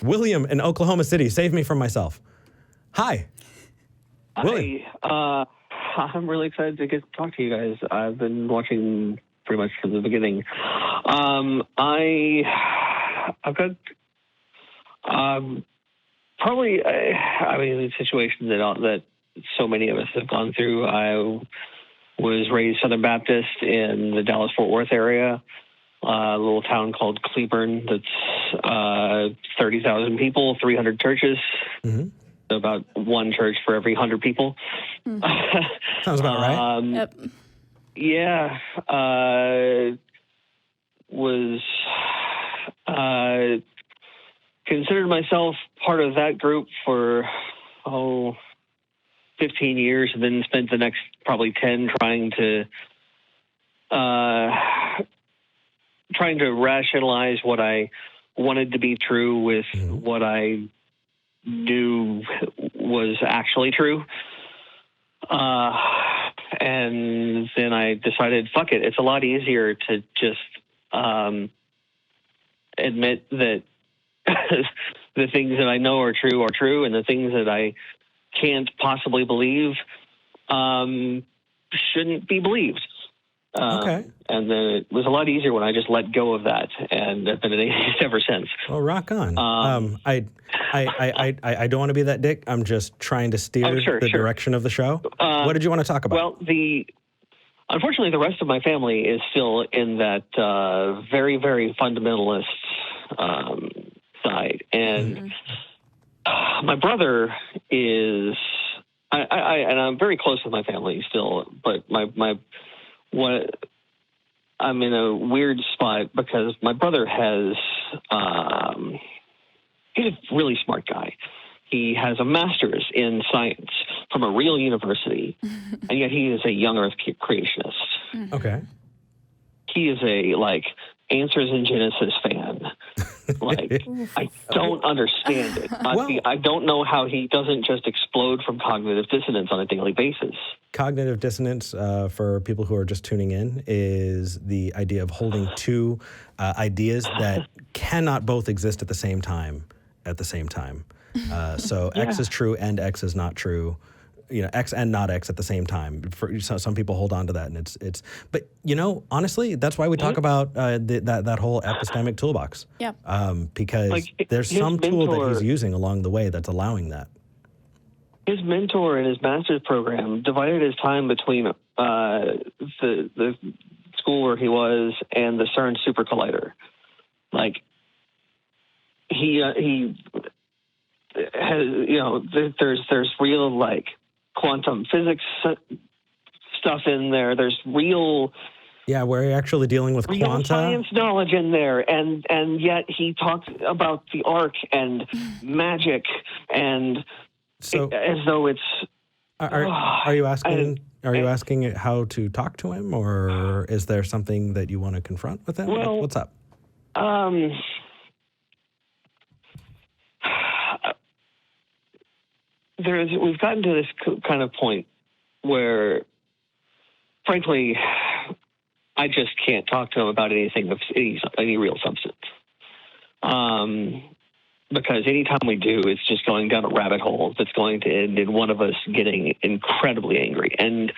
William in Oklahoma City. Save me from myself. Hi. William. I'm really excited to get to talk to you guys. I've been watching pretty much from the beginning. I've got probably, the situation that so many of us have gone through. I was raised Southern Baptist in the Dallas-Fort Worth area, a little town called Cleburne that's 30,000 people, 300 churches. Mm-hmm. About one church for every 100 people. Sounds about right. Yep. Yeah. Was considered myself part of that group for 15 years, and then spent the next probably 10 trying to rationalize what I wanted to be true with what I knew was actually true. And then I decided, fuck it. It's a lot easier to just admit that the things that I know are true, and the things that I can't possibly believe shouldn't be believed. Okay. And then it was a lot easier when I just let go of that, and I've been an atheist ever since. Well, rock on. I don't want to be that dick. I'm just trying to steer the direction of the show. What did you want to talk about? Well, unfortunately, the rest of my family is still in that very, very fundamentalist side, and my brother is. And I'm very close with my family still, but I'm in a weird spot because my brother has, he's a really smart guy. He has a master's in science from a real university, and yet he is a young earth creationist. Okay. He is a, Answers in Genesis fan. I don't understand it. I don't know how he doesn't just explode from cognitive dissonance on a daily basis. Cognitive dissonance, for people who are just tuning in, is the idea of holding two ideas that cannot both exist at the same time. So X is true and X is not true. X and not X at the same time. Some people hold on to that, and it's. But honestly, that's why we talk about that whole epistemic toolbox. Yeah. Because there's some tool that he's using along the way that's allowing that. His mentor in his master's program divided his time between the school where he was and the CERN super collider. He has, there's real quantum physics stuff in there. There's real... Yeah, we're actually dealing with quanta. Science knowledge in there, and yet he talks about the arc and magic, and as though it's... Are you asking? Are you asking how to talk to him, or is there something that you want to confront with him? Well, what's up? We've gotten to this kind of point where, frankly, I just can't talk to him about anything of any real substance. Because anytime we do, it's just going down a rabbit hole that's going to end in one of us getting incredibly angry. And,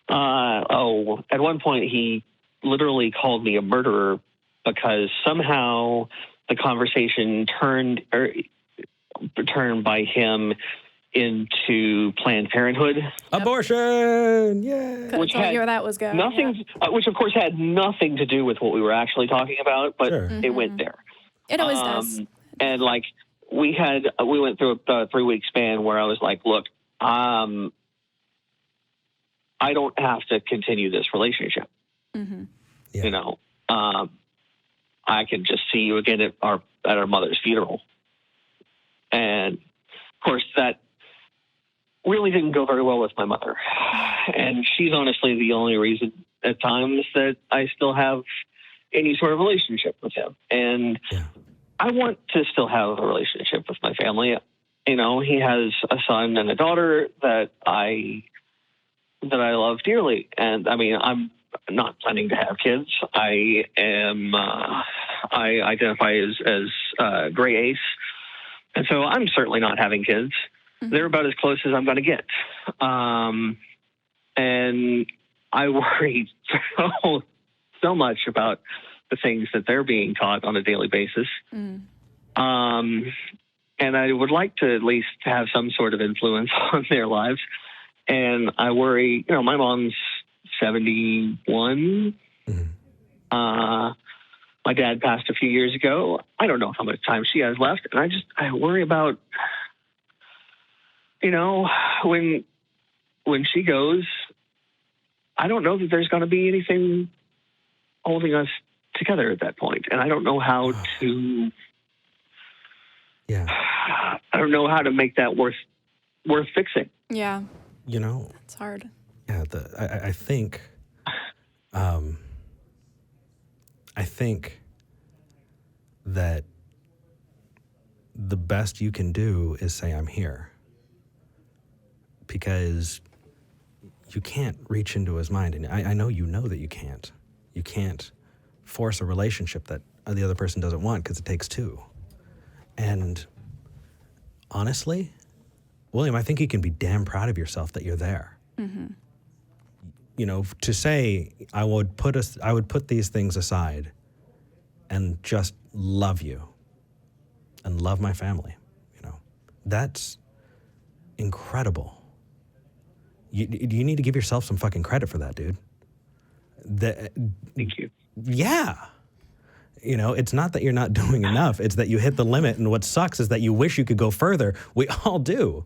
at one point he literally called me a murderer because somehow the conversation turned by him into Planned Parenthood. Abortion! Yeah. Which had where that was going. Which of course had nothing to do with what we were actually talking about, but it went there. It always does. And we went through a 3-week span where I was like, look, I don't have to continue this relationship. Mm-hmm. Yeah. I can just see you again at our mother's funeral. And of course that really didn't go very well with my mother. And she's honestly the only reason at times that I still have any sort of relationship with him. And I want to still have a relationship with my family. He has a son and a daughter that I love dearly. And I'm not planning to have kids. I identify as gray ace. And so I'm certainly not having kids. They're about as close as I'm going to get. And I worry so much about the things that they're being taught on a daily basis. And I would like to at least have some sort of influence on their lives. And I worry, my mom's 71. My dad passed a few years ago. I don't know how much time she has left. And I worry about, when she goes, I don't know that there's going to be anything holding us together at that point. And I don't know how to, I don't know how to make that worth fixing. Yeah. It's hard. Yeah. I think that the best you can do is say, I'm here. Because you can't reach into his mind. And I know that you can't. You can't force a relationship that the other person doesn't want, because it takes two. And honestly, William, I think you can be damn proud of yourself that you're there. To say I would put these things aside and just love you and love my family. That's incredible. You need to give yourself some fucking credit for that, dude. Thank you. Yeah. It's not that you're not doing enough. It's that you hit the limit. And what sucks is that you wish you could go further. We all do.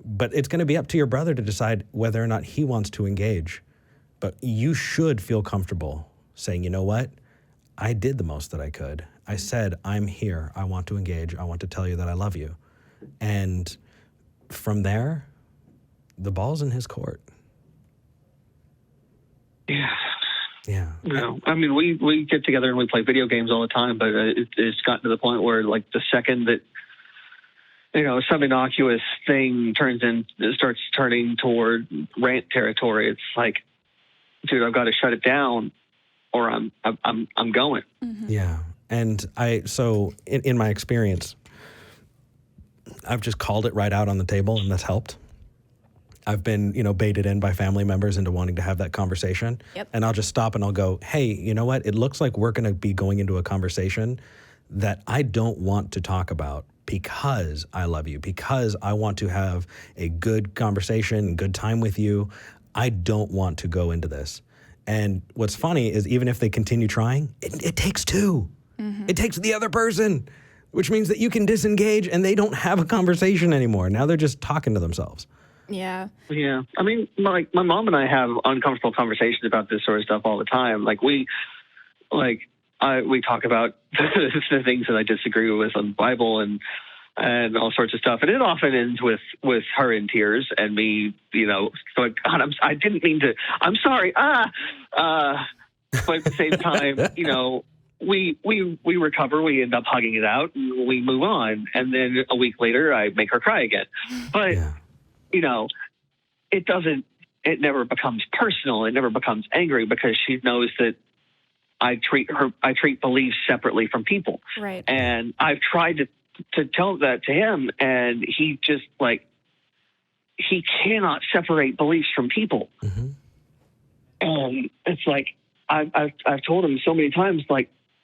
But it's going to be up to your brother to decide whether or not he wants to engage. But you should feel comfortable saying, you know what? I did the most that I could. I said, I'm here. I want to engage. I want to tell you that I love you. And from there, the ball's in his court. Yeah. Yeah. I mean, we get together and we play video games all the time, but it's gotten to the point where, like, the second that, some innocuous thing starts turning toward rant territory, it's like, dude, I've got to shut it down, or I'm going. Yeah. And so in my experience, I've just called it right out on the table, and that's helped. I've been, baited in by family members into wanting to have that conversation. Yep. And I'll just stop and I'll go, hey, you know what? It looks like we're going to be going into a conversation that I don't want to talk about, because I love you, because I want to have a good conversation, good time with you. I don't want to go into this. And what's funny is, even if they continue trying, it takes two. It takes the other person, which means that you can disengage and they don't have a conversation anymore. Now they're just talking to themselves. Yeah. Yeah. I mean, my mom and I have uncomfortable conversations about this sort of stuff all the time. We talk about the things that I disagree with on the Bible and all sorts of stuff. And it often ends with her in tears and me, going, God, I didn't mean to, I'm sorry. But at the same time, we recover, we end up hugging it out, and we move on. And then a week later, I make her cry again. But, it never becomes personal. It never becomes angry, because she knows that I treat beliefs separately from people. Right. And I've tried to tell that to him, and he just, he cannot separate beliefs from people. And it's like, I've told him so many times,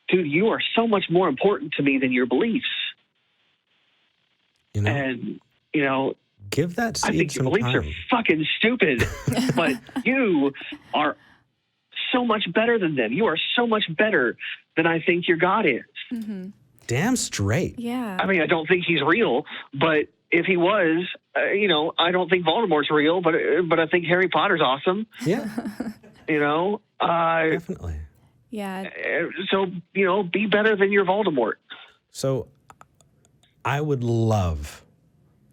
dude, you are so much more important to me than your beliefs. And, give that seed I think your some beliefs time. are fucking stupid, but you are so much better than them. You are so much better than I think your God is. Damn straight. Yeah. I mean, I don't think he's real, but if he was, I don't think Voldemort's real, but I think Harry Potter's awesome. Yeah. Definitely. Yeah. So, be better than your Voldemort. So I would love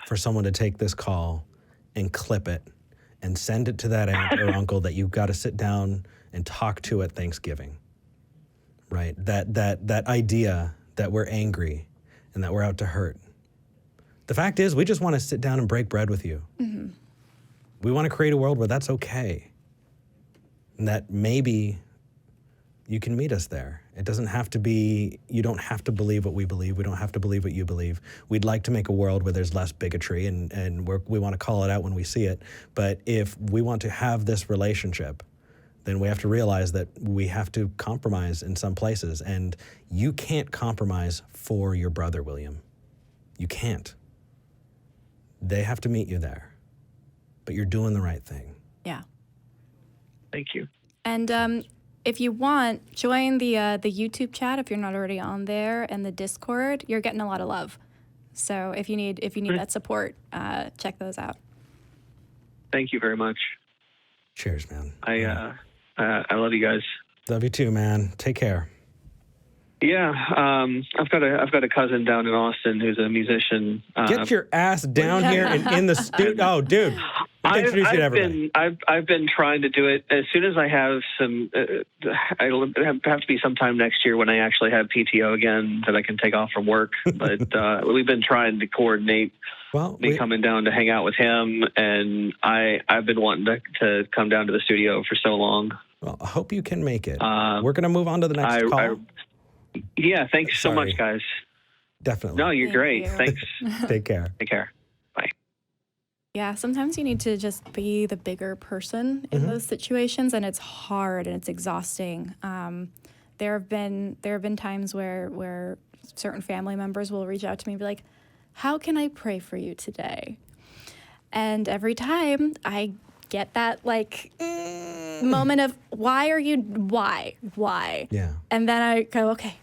for someone to take this call and clip it and send it to that aunt or uncle that you've got to sit down and talk to at Thanksgiving, right? That idea that we're angry and that we're out to hurt. The fact is, we just want to sit down and break bread with you. We want to create a world where that's okay. And that maybe, you can meet us there. It doesn't have to be, you don't have to believe what we believe. We don't have to believe what you believe. We'd like to make a world where there's less bigotry, and we want to call it out when we see it. But if we want to have this relationship, then we have to realize that we have to compromise in some places. And you can't compromise for your brother, William. You can't. They have to meet you there. But you're doing the right thing. Yeah. Thank you. And if you want, join the YouTube chat if you're not already on there, and the Discord. You're getting a lot of love. So if you need that support, check those out. Thank you very much. Cheers, man. I love you guys. Love you too, man. Take care. Yeah, I've got a cousin down in Austin who's a musician. Get your ass down here and in the studio. Oh, dude. Introduce you to everybody. I've been trying to do it as soon as I have some. It'll have to be sometime next year when I actually have PTO again that I can take off from work. But we've been trying to coordinate me coming down to hang out with him, and I've been wanting to come down to the studio for so long. Well, I hope you can make it. We're going to move on to the next call. Yeah, thanks so much, guys. Definitely. No, you're great. You. Thanks. Take care. Take care. Bye. Yeah, sometimes you need to just be the bigger person in those situations, and it's hard and it's exhausting. There have been times where certain family members will reach out to me and be like, "How can I pray for you today?" And every time I get that moment of why? Yeah. And then I go, okay,